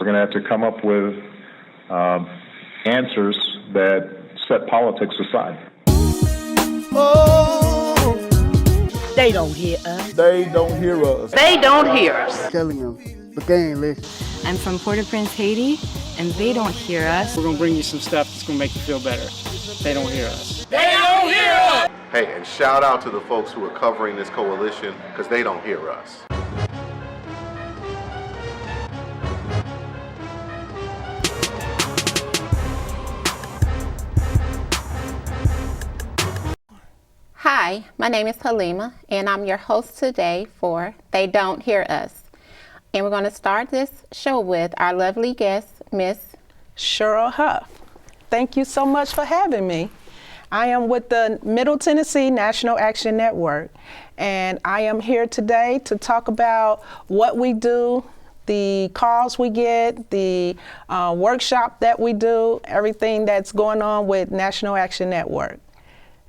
We're going to have to come up with answers that set politics aside. Oh, they don't hear us. They don't hear us. They don't hear us. Telling them, but they ain't listening. I'm from Port-au-Prince, Haiti, and they don't hear us. We're gonna bring you some stuff that's gonna make you feel better. They don't hear us. They don't hear us! Hey, and shout out to the folks who are covering this coalition, because they don't hear us. Hi, my name is Halima, and I'm your host today for They Don't Hear Us. And we're going to start this show with our lovely guest, Miss Sheryl Huff. Thank you so much for having me. I am with the Middle Tennessee National Action Network, and I am here today to talk about what we do, the calls we get, the workshop that we do, everything that's going on with National Action Network.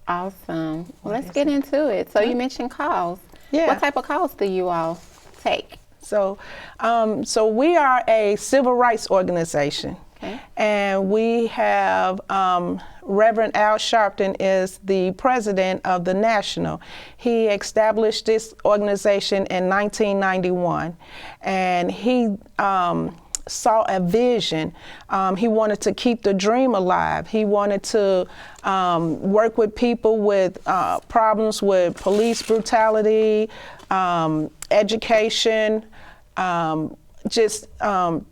Awesome. Well, let's get into it. So you mentioned calls. Yeah. What type of calls do you all take? So we are a civil rights organization. Okay. And we have Reverend Al Sharpton is the president of the National. He established this organization in 1991, and he saw a vision. He wanted to keep the dream alive. He wanted to work with people with problems with police brutality, education,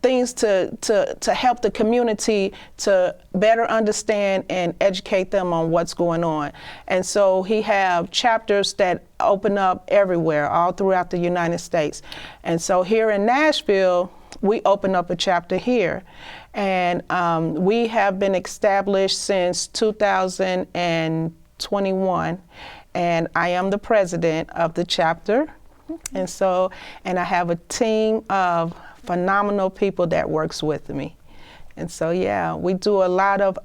things to help the community to better understand and educate them on what's going on. And so he have chapters that open up everywhere, all throughout the United States. And so here in Nashville, we open up a chapter here. And we have been established since 2021. And I am the president of the chapter. And I have a team of phenomenal people that works with me. And so, yeah, we do a lot of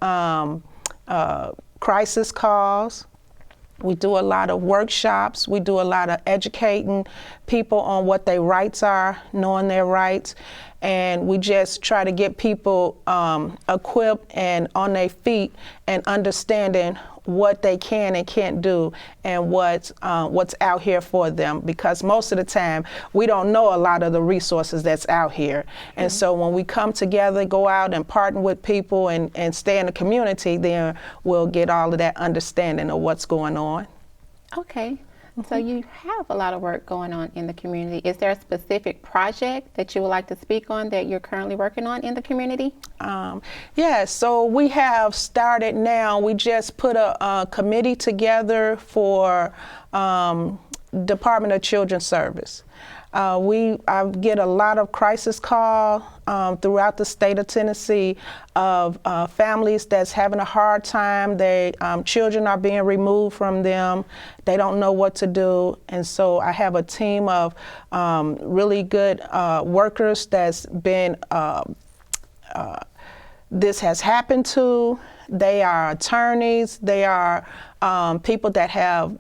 crisis calls. We do a lot of workshops. We do a lot of educating people on what their rights are, knowing their rights. And we just try to get people equipped and on their feet and understanding what they can and can't do and what's out here for them, because most of the time we don't know a lot of the resources that's out here. And so when we come together, go out and partner with people and stay in the community, then we'll get all of that understanding of what's going on. Okay. So you have a lot of work going on in the community. Is there a specific project that you would like to speak on that you're currently working on in the community? Yeah, so we have started now. We just put a committee together for Department of Children's Service. I get a lot of crisis call throughout the state of Tennessee of families that's having a hard time. Children are being removed from them. They don't know what to do. And so I have a team of really good workers that's been, this has happened to. They are attorneys. They are people that have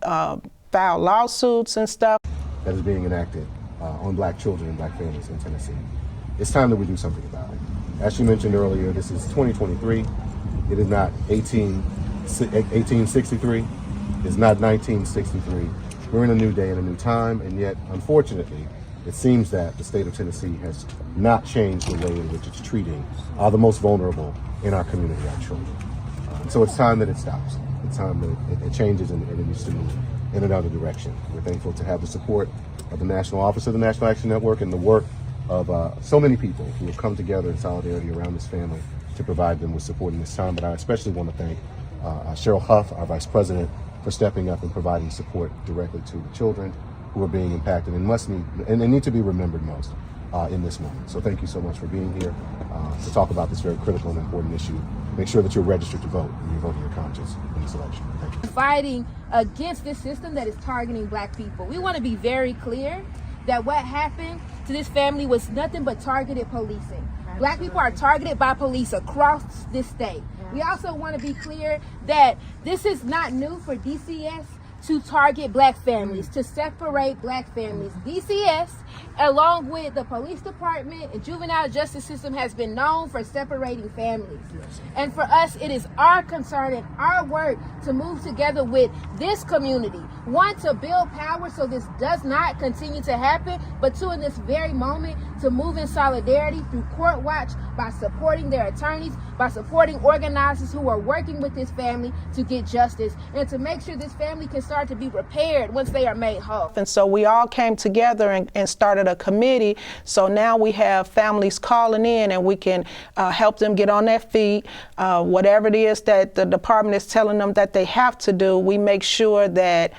filed lawsuits and stuff. That is being enacted on black children and black families in Tennessee. It's time that we do something about it. As you mentioned earlier, this is 2023. It is not 1863. It's not 1963. We're in a new day and a new time, and yet, unfortunately, it seems that the state of Tennessee has not changed the way in which it's treating the most vulnerable in our community, our children. So it's time that it stops. It's time that it changes and it needs to move in another direction. We're thankful to have the support of the National Office of the National Action Network and the work of so many people who have come together in solidarity around this family to provide them with support in this time. But I especially want to thank Sheryl Huff, our Vice President, for stepping up and providing support directly to the children who are being impacted and need to be remembered most in this moment. So thank you so much for being here to talk about this very critical and important issue. Make sure that you're registered to vote and you're voting your conscience in this election. Thank you. Fighting against this system that is targeting black people. We want to be very clear that what happened to this family was nothing but targeted policing. Black people are targeted by police across this state. We also want to be clear that this is not new for DCS to target black families, to separate black families. DCS, along with the police department and juvenile justice system, has been known for separating families. And for us, it is our concern and our work to move together with this community. One, to build power so this does not continue to happen, but two, in this very moment, to move in solidarity through Court Watch by supporting their attorneys, by supporting organizers who are working with this family to get justice, and to make sure this family can start to be repaired once they are made whole. And so we all came together and started a committee. So now we have families calling in, and we can help them get on their feet. Whatever it is that the department is telling them that they have to do, we make sure that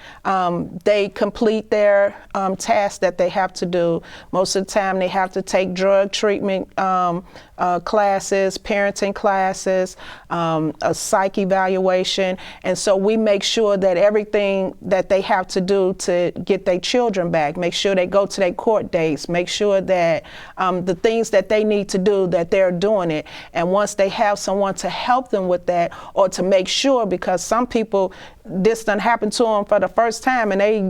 they complete their tasks that they have to do. Most of the time they have to take drug treatment classes, parenting classes, a psych evaluation. And so we make sure that everything that they have to do to get their children back, make sure they go to their court dates, make sure that the things that they need to do, that they're doing it. And once they have someone to help them with that, or to make sure, because some people, this done happened to them for the first time and they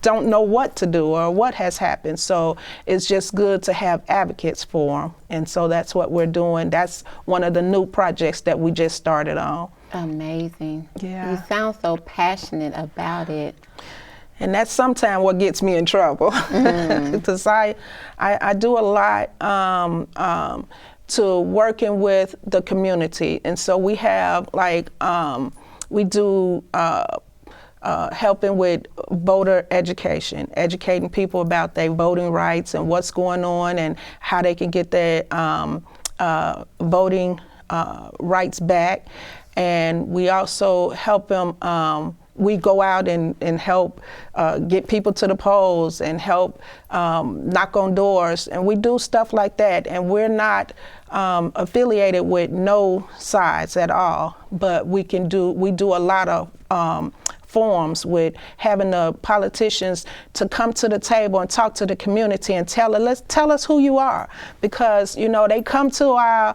don't know what to do or what has happened. So it's just good to have advocates for them. And so that's what we're doing. That's one of the new projects that we just started on. Amazing. Yeah. You sound so passionate about it. And that's sometimes what gets me in trouble. Because I do a lot to working with the community. And so we have like, we do helping with voter education, educating people about their voting rights and what's going on and how they can get their voting rights back. And we also help them, we go out and help get people to the polls and help knock on doors, and we do stuff like that. And we're not affiliated with no sides at all, but we do a lot of forums with having the politicians to come to the table and talk to the community and tell us who you are, because you know they come to our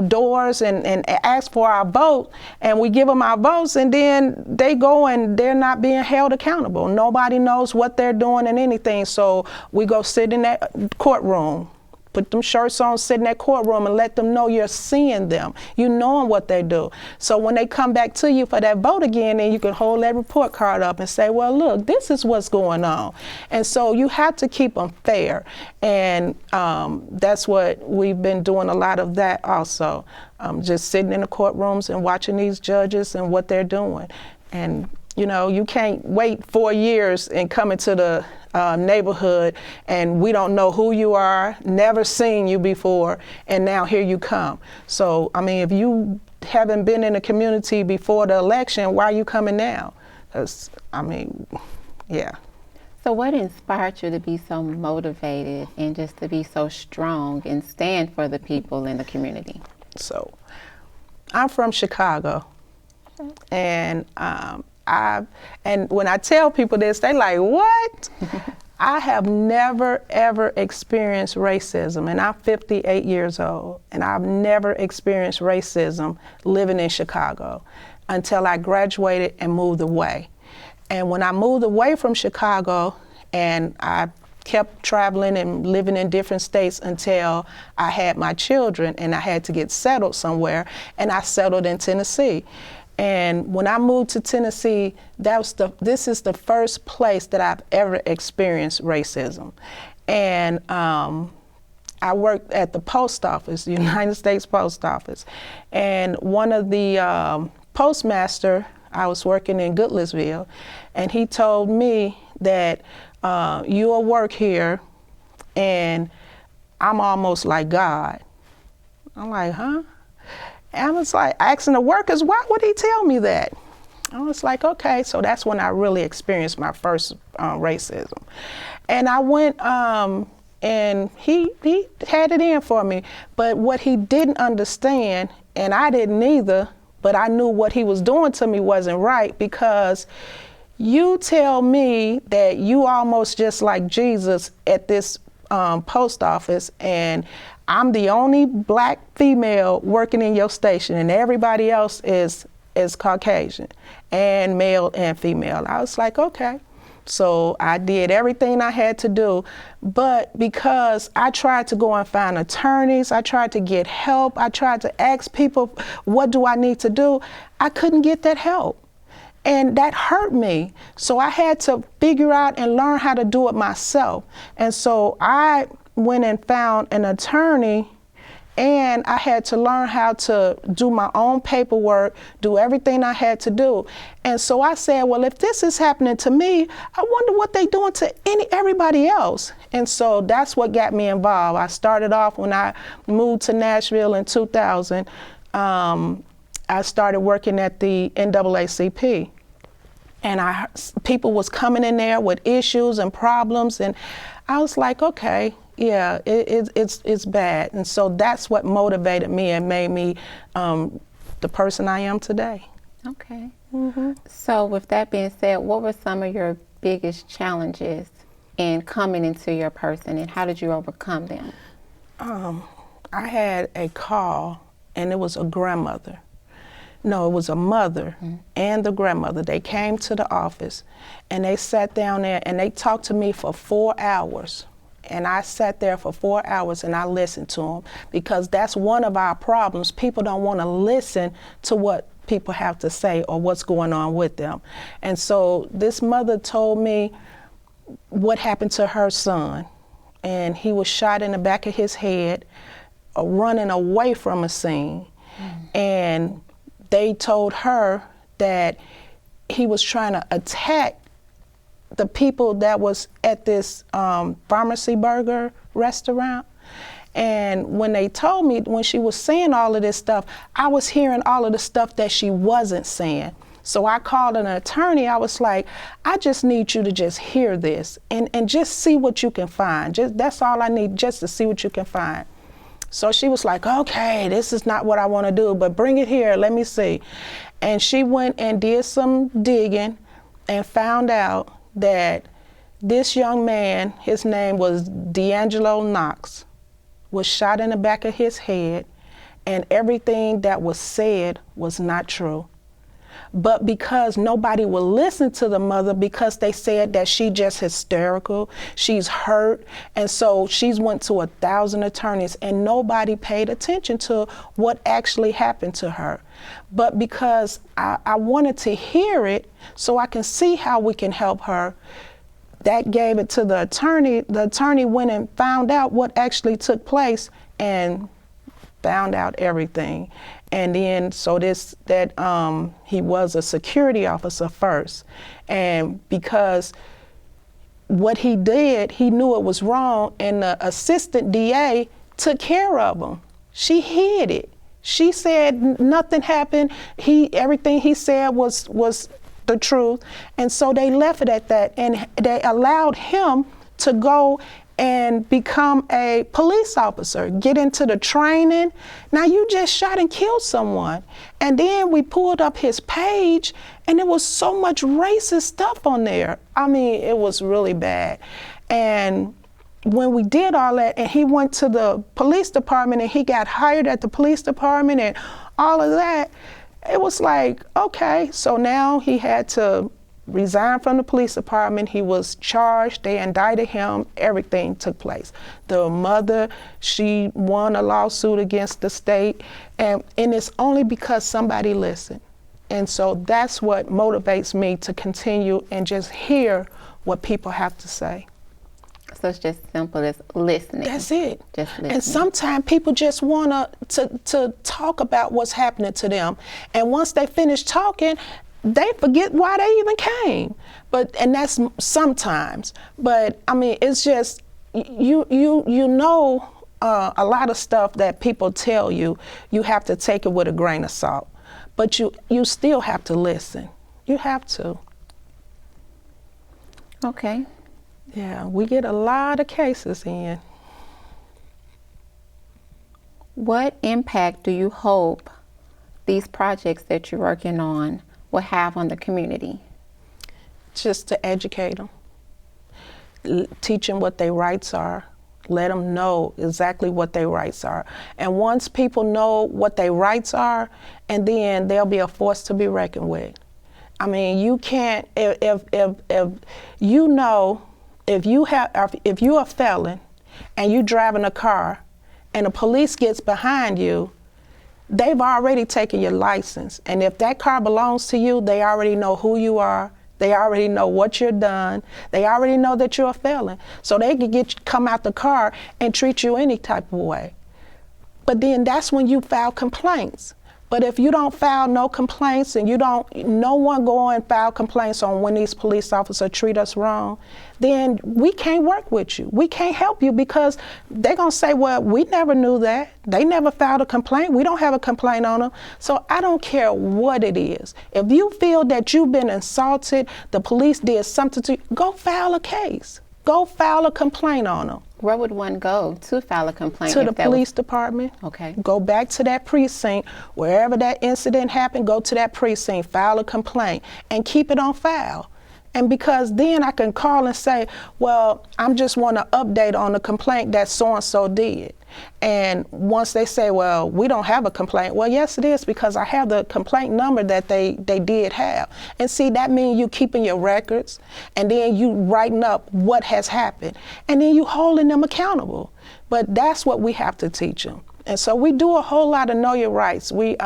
doors and ask for our vote, and we give them our votes, and then they go and they're not being held accountable. Nobody knows what they're doing and anything, so we go sit in that courtroom. Put them shirts on, sit in that courtroom and let them know you're seeing them. You knowing what they do. So when they come back to you for that vote again, then you can hold that report card up and say, well, look, this is what's going on. And so you have to keep them fair. And that's what we've been doing, a lot of that also. Just sitting in the courtrooms and watching these judges and what they're doing. And you know, you can't wait 4 years and come into the neighborhood and we don't know who you are, never seen you before, and now here you come. So, I mean, if you haven't been in the community before the election, why are you coming now? Because, I mean, yeah. So what inspired you to be so motivated and just to be so strong and stand for the people in the community? So, I'm from Chicago, and and when I tell people this, they like, what? I have never, ever experienced racism, and I'm 58 years old, and I've never experienced racism living in Chicago until I graduated and moved away. And when I moved away from Chicago, and I kept traveling and living in different states until I had my children, and I had to get settled somewhere, and I settled in Tennessee. And when I moved to Tennessee, this is the first place that I've ever experienced racism. And I worked at the post office, the United States Post Office. And one of the postmaster, I was working in Goodlettsville, and he told me that you'll work here and I'm almost like God. I'm like, huh? And I was like asking the workers, why would he tell me that? I was like, okay, so that's when I really experienced my first racism. And I went, and he had it in for me, but what he didn't understand, and I didn't either, but I knew what he was doing to me wasn't right, because you tell me that you almost just like Jesus at this post office, and I'm the only black female working in your station, and everybody else is is Caucasian and male and female. I was like, okay. So I did everything I had to do, but because I tried to go and find attorneys, I tried to get help, I tried to ask people, what do I need to do? I couldn't get that help. And that hurt me. So I had to figure out and learn how to do it myself. And so I went and found an attorney, and I had to learn how to do my own paperwork, do everything I had to do. And so I said, well, if this is happening to me, I wonder what they're doing to everybody else. And so that's what got me involved. I started off when I moved to Nashville in 2000. I started working at the NAACP. And people was coming in there with issues and problems, and I was like, okay, yeah, it's bad. And so that's what motivated me and made me the person I am today. Okay. So with that being said, what were some of your biggest challenges in coming into your person, and how did you overcome them? I had a call, and it was a grandmother. No, it was a mother and the grandmother. They came to the office, and they sat down there, and they talked to me for 4 hours. And I sat there for 4 hours, and I listened to them, because that's one of our problems. People don't want to listen to what people have to say or what's going on with them. And so this mother told me what happened to her son. And he was shot in the back of his head, running away from a scene. And they told her that he was trying to attack the people that was at this Pharmacy Burger restaurant. And when they told me, when she was saying all of this stuff, I was hearing all of the stuff that she wasn't saying. So I called an attorney. I was like, I just need you to just hear this and just see what you can find. That's all I need, just to see what you can find. So she was like, okay, this is not what I want to do, but bring it here, let me see. And she went and did some digging and found out that this young man, his name was D'Angelo Knox, was shot in the back of his head, and everything that was said was not true. But because nobody would listen to the mother, because they said that she just hysterical, she's hurt, and so she's went to 1,000 attorneys, and nobody paid attention to what actually happened to her. But because I wanted to hear it so I can see how we can help her, that gave it to the attorney. The attorney went and found out what actually took place and found out everything. And then, so he was a security officer first. And because what he did, he knew it was wrong, and the assistant DA took care of him. She hid it. She said nothing happened. Everything he said was the truth. And so they left it at that, and they allowed him to go and become a police officer, get into the training. Now you just shot and killed someone. And then we pulled up his page, and there was so much racist stuff on there. I mean, it was really bad. And when we did all that, and he went to the police department, and he got hired at the police department and all of that, it was like, okay, so now he had to resign from the police department. He was charged, they indicted him, everything took place. The mother, she won a lawsuit against the state, and it's only because somebody listened. And so that's what motivates me to continue and just hear what people have to say. So it's just simple as listening. That's it. Just listening. And sometimes people just want to talk about what's happening to them. And once they finish talking, they forget why they even came. And that's sometimes. But I mean, it's just, you know, a lot of stuff that people tell you, you have to take it with a grain of salt. But you still have to listen. You have to. Okay. Yeah, we get a lot of cases in. What impact do you hope these projects that you're working on will have on the community? Just to educate them, teach them what their rights are, Let them know exactly what their rights are. And once people know what their rights are, and then they'll be a force to be reckoned with. I mean, you can't, if you know, if you're a felon and you're driving a car and the police gets behind you, they've already taken your license. And if that car belongs to you, they already know who you are. They already know what you've done. They already know that you're a felon. So they can come out the car and treat you any type of way. But then that's when you file complaints. But if you don't file no complaints and no one go and file complaints on when these police officers treat us wrong, then we can't work with you. We can't help you because they're gonna say, well, we never knew that. They never filed a complaint. We don't have a complaint on them. So I don't care what it is. If you feel that you've been insulted, the police did something to you, go file a case. Go file a complaint on them. Where would one go to file a complaint? To the police department. Okay. Go back to that precinct, wherever that incident happened, go to that precinct, file a complaint, and keep it on file. And because then I can call and say, well, I just want to update on the complaint that so-and-so did. And once they say, well, we don't have a complaint, well, yes, it is, because I have the complaint number that they did have. And see, that means you keeping your records, and then you writing up what has happened, and then you holding them accountable. But that's what we have to teach them. And so we do a whole lot of Know Your Rights. We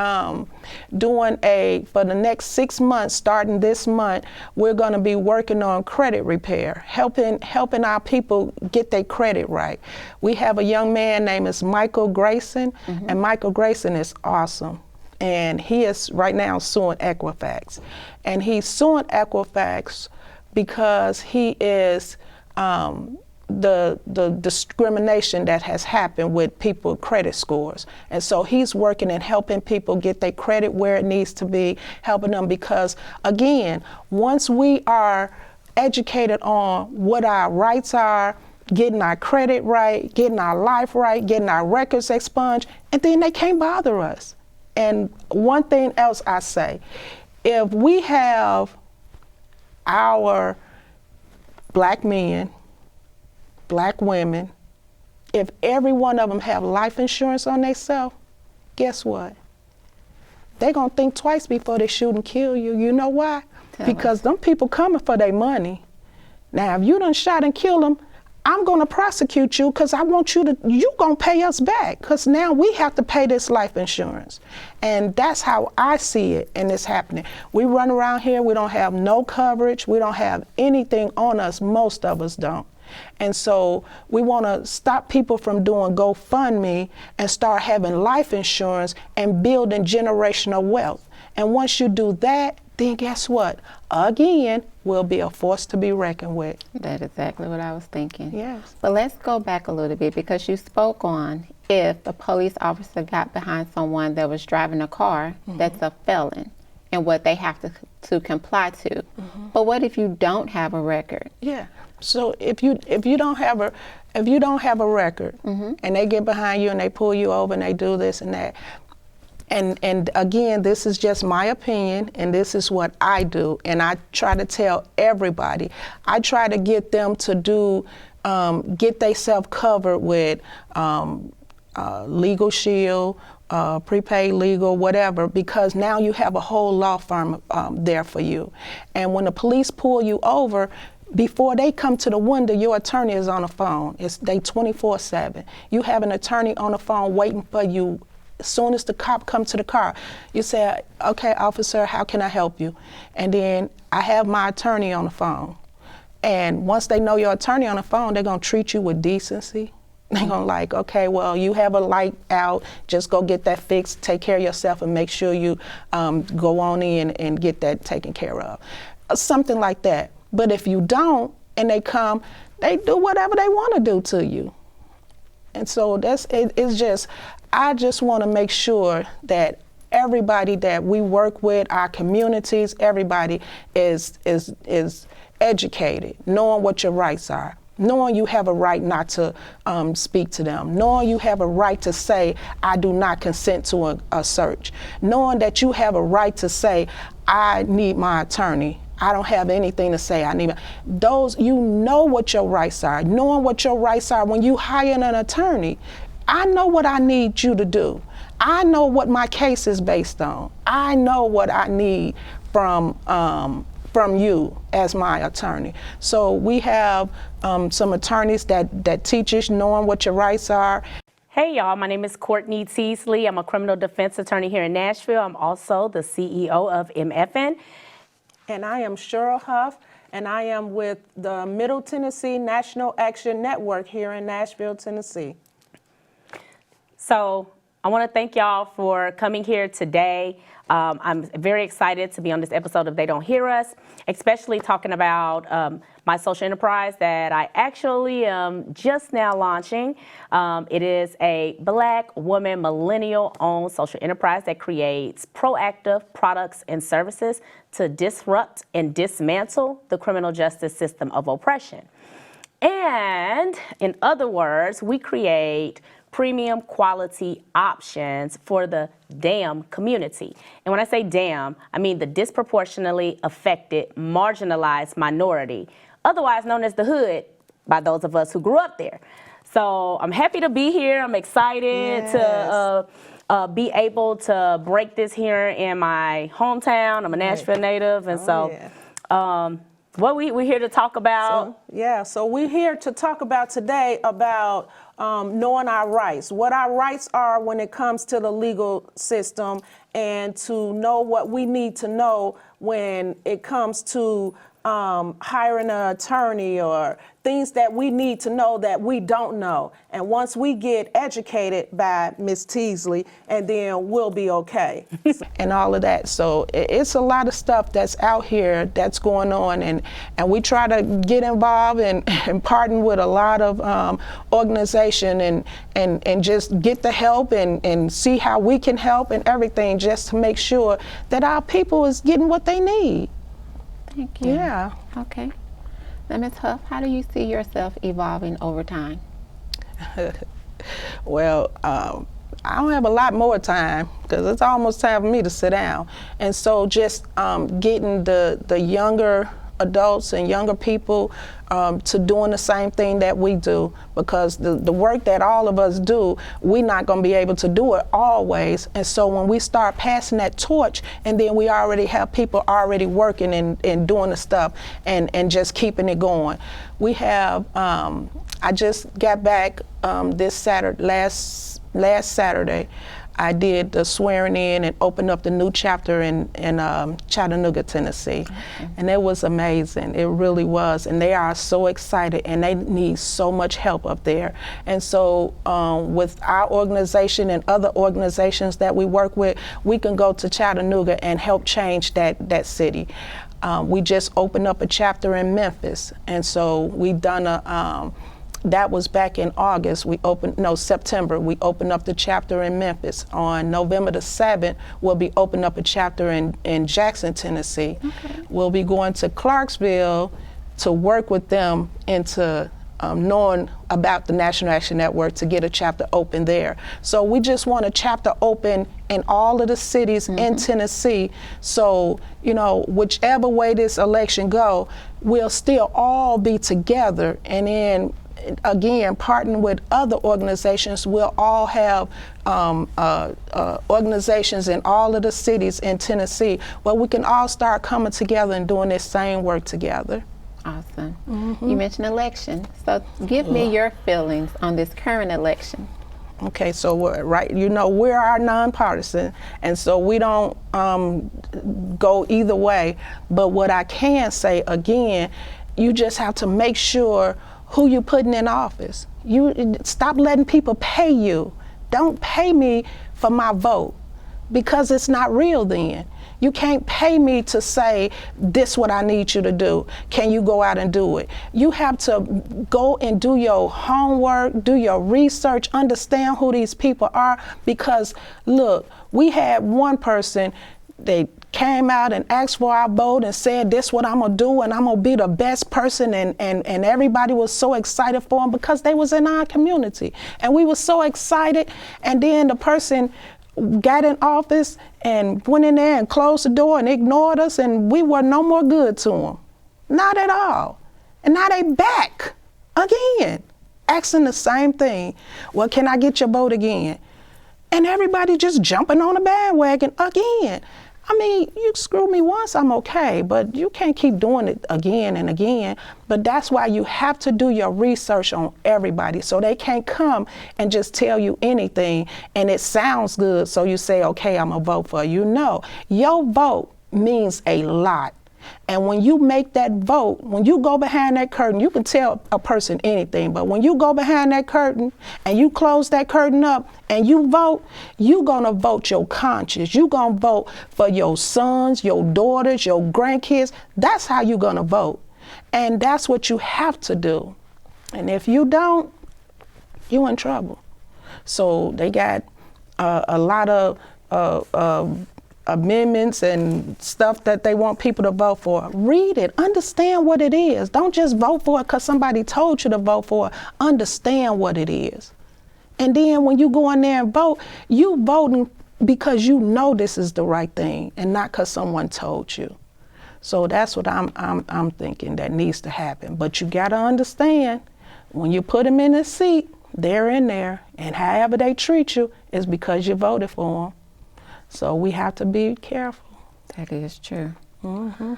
doing for the next 6 months, starting this month, we're gonna be working on credit repair, helping our people get their credit right. We have a young man named Michael Grayson, and Michael Grayson is awesome. And he is right now suing Equifax. And he's suing Equifax because he is, the discrimination that has happened with people's credit scores. And so he's working and helping people get their credit where it needs to be, helping them because, again, once we are educated on what our rights are, getting our credit right, getting our life right, getting our records expunged, and then they can't bother us. And one thing else I say, if we have our black men, black women, if every one of them have life insurance on themselves, guess what? They're gonna think twice before they shoot and kill you. You know why? Because them people coming for their money. Now, if you done shot and killed them, I'm gonna prosecute you because I want you gonna pay us back because now we have to pay this life insurance. And that's how I see it, and it's happening. We run around here, we don't have no coverage, we don't have anything on us, most of us don't. And so we want to stop people from doing GoFundMe and start having life insurance and building generational wealth. And once you do that, then guess what? Again, we'll be a force to be reckoned with. That's exactly what I was thinking. Yes. But let's go back a little bit because you spoke on if a police officer got behind someone that was driving a car that's a felon and what they have to comply to. But what if you don't have a record? Yeah. So if you don't have a record and they get behind you and they pull you over and they do this and that, and again, this is just my opinion and this is what I do, and I try to tell everybody. I try to get them to do get themselves covered with Legal Shield, prepaid legal, whatever, because now you have a whole law firm there for you. And when the police pull you over, before they come to the window, your attorney is on the phone. They 24/7. You have an attorney on the phone waiting for you. As soon as the cop comes to the car, you say, okay, officer, how can I help you? And then I have my attorney on the phone. And once they know your attorney on the phone, they're gonna treat you with decency. They're gonna like, okay, well, you have a light out, just go get that fixed, take care of yourself and make sure you go on in and get that taken care of. Something like that. But if you don't, and they come, they do whatever they want to do to you. And so it's just, I just want to make sure that everybody that we work with, our communities, everybody is educated, knowing what your rights are, knowing you have a right not to speak to them, knowing you have a right to say, I do not consent to a search, knowing that you have a right to say, I need my attorney. I don't have anything to say. Those, you know what your rights are. Knowing what your rights are, when you hire an attorney, I know what I need you to do. I know what my case is based on. I know what I need from you as my attorney. So we have some attorneys that teach us knowing what your rights are. Hey y'all, my name is Courtney Teasley. I'm a criminal defense attorney here in Nashville. I'm also the CEO of MFN. And I am Sheryl Huff, and I am with the Middle Tennessee National Action Network here in Nashville, Tennessee. So I want to thank y'all for coming here today. I'm very excited to be on this episode of They Don't Hear Us, especially talking about my social enterprise that I actually am just now launching. It is a Black woman, millennial-owned social enterprise that creates proactive products and services to disrupt and dismantle the criminal justice system of oppression. And in other words, we create premium quality options for the DAM community. And when I say DAM, I mean the disproportionately affected, marginalized minority, otherwise known as the hood by those of us who grew up there. So I'm happy to be here. I'm excited to be able to break this here in my hometown. I'm a Nashville native, and what we're here to talk about. So we're here to talk about today about knowing our rights, what our rights are when it comes to the legal system, and to know what we need to know when it comes to hiring an attorney or things that we need to know that we don't know. And once we get educated by Ms. Teasley, and then we'll be okay. And all of that. So it's a lot of stuff that's out here that's going on, and we try to get involved and partner with a lot of organization and just get the help and see how we can help and everything, just to make sure that our people is getting what they need. Thank you. Yeah. Okay. Now, Ms. Huff, how do you see yourself evolving over time? Well, I don't have a lot more time because it's almost time for me to sit down. And so just getting the younger adults and younger people to doing the same thing that we do, because the work that all of us do, we're not going to be able to do it always. And so when we start passing that torch, and then we already have people already working and doing the stuff and just keeping it going. We have, I just got back this Saturday, last Saturday. I did the swearing in and opened up the new chapter in Chattanooga, Tennessee. Okay. And it was amazing. It really was. And they are so excited, and they need so much help up there. And so with our organization and other organizations that we work with, we can go to Chattanooga and help change that city. We just opened up a chapter in Memphis. And so we done that was back in August. September. We opened up the chapter in Memphis. On November the 7th, we'll be opening up a chapter in Jackson, Tennessee. Okay. We'll be going to Clarksville to work with them into knowing about the National Action Network to get a chapter open there. So we just want a chapter open in all of the cities in Tennessee. So, whichever way this election go, we'll still all be together, and then again, partnering with other organizations. We'll all have organizations in all of the cities in Tennessee where we can all start coming together and doing this same work together. Awesome. You mentioned election. So give me your feelings on this current election. Okay, so we are nonpartisan, and so we don't go either way. But what I can say, again, you just have to make sure who you putting in office. You stop letting people pay you. Don't pay me for my vote, because it's not real then. You can't pay me to say, this what I need you to do. Can you go out and do it? You have to go and do your homework, do your research, understand who these people are, because look, we had one person, they came out and asked for our vote and said, this what I'm gonna do, and I'm gonna be the best person, and everybody was so excited for them because they was in our community. And we were so excited, and then the person got in office and went in there and closed the door and ignored us, and we were no more good to them. Not at all. And now they back again, asking the same thing. Well, can I get your vote again? And everybody just jumping on the bandwagon again. I mean, you screw me once, I'm okay, but you can't keep doing it again and again. But that's why you have to do your research on everybody, so they can't come and just tell you anything and it sounds good, so you say, okay, I'm gonna vote for you. No, your vote means a lot. And when you make that vote, when you go behind that curtain, you can tell a person anything, but when you go behind that curtain and you close that curtain up and you vote, you're gonna vote your conscience. You're gonna vote for your sons, your daughters, your grandkids. That's how you're gonna vote. And that's what you have to do. And if you don't, you're in trouble. So they got a lot of amendments and stuff that they want people to vote for. Read it, understand what it is. Don't just vote for it because somebody told you to vote for it. Understand what it is. And then when you go in there and vote, you voting because you know this is the right thing and not because someone told you. So that's what I'm thinking that needs to happen. But you gotta understand, when you put them in a seat, they're in there, and however they treat you is because you voted for them. So we have to be careful. That is true. Mm-hmm.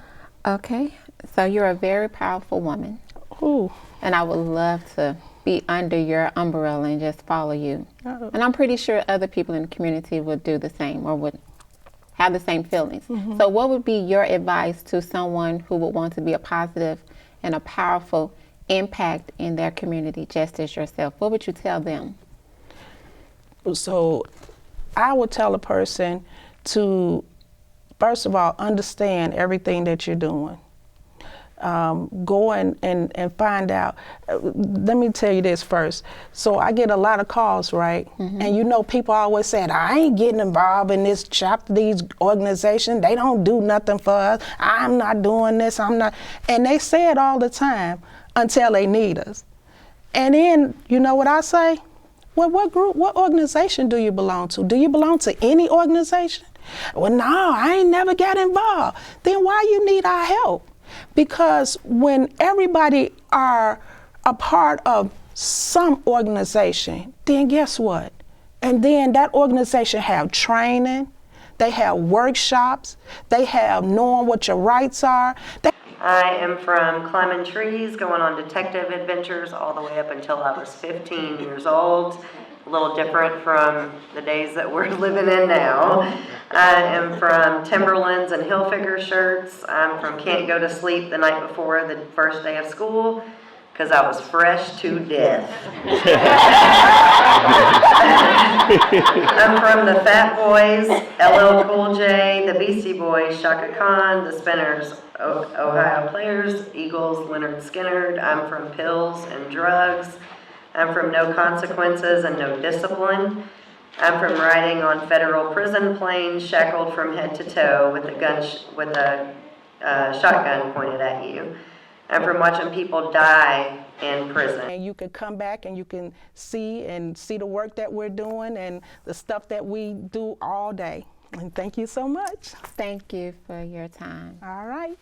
Okay, so you're a very powerful woman. Ooh. And I would love to be under your umbrella and just follow you. Oh. And I'm pretty sure other people in the community would do the same or would have the same feelings. Mm-hmm. So what would be your advice to someone who would want to be a positive and a powerful impact in their community, just as yourself? What would you tell them? So I would tell a person to, first of all, understand everything that you're doing. Go and find out. Let me tell you this first. So I get a lot of calls, right? Mm-hmm. And you know, people always say, I ain't getting involved in this chapter, these organizations. They don't do nothing for us. I'm not doing this, I'm not. And they say it all the time until they need us. And then, you know what I say? Well, what group, what organization do you belong to? Do you belong to any organization? Well, no, I ain't never got involved. Then why you need our help? Because when everybody are a part of some organization, then guess what? And then that organization have training, they have workshops, they have knowing what your rights are. I am from climbing trees, going on detective adventures all the way up until I was 15 years old. A little different from the days that we're living in now. I am from Timberlands and Hilfiger shirts. I'm from can't go to sleep the night before the first day of school because I was fresh to death. I'm from the Fat Boys, LL Cool J, the Beastie Boys, Shaka Khan, the Spinners, Ohio Players, Eagles, Leonard Skinner. I'm from pills and drugs. I'm from no consequences and no discipline. I'm from riding on federal prison planes, shackled from head to toe with a shotgun pointed at you. I'm from watching people die in prison. And you can come back and you can see the work that we're doing and the stuff that we do all day. And thank you so much. Thank you for your time. All right.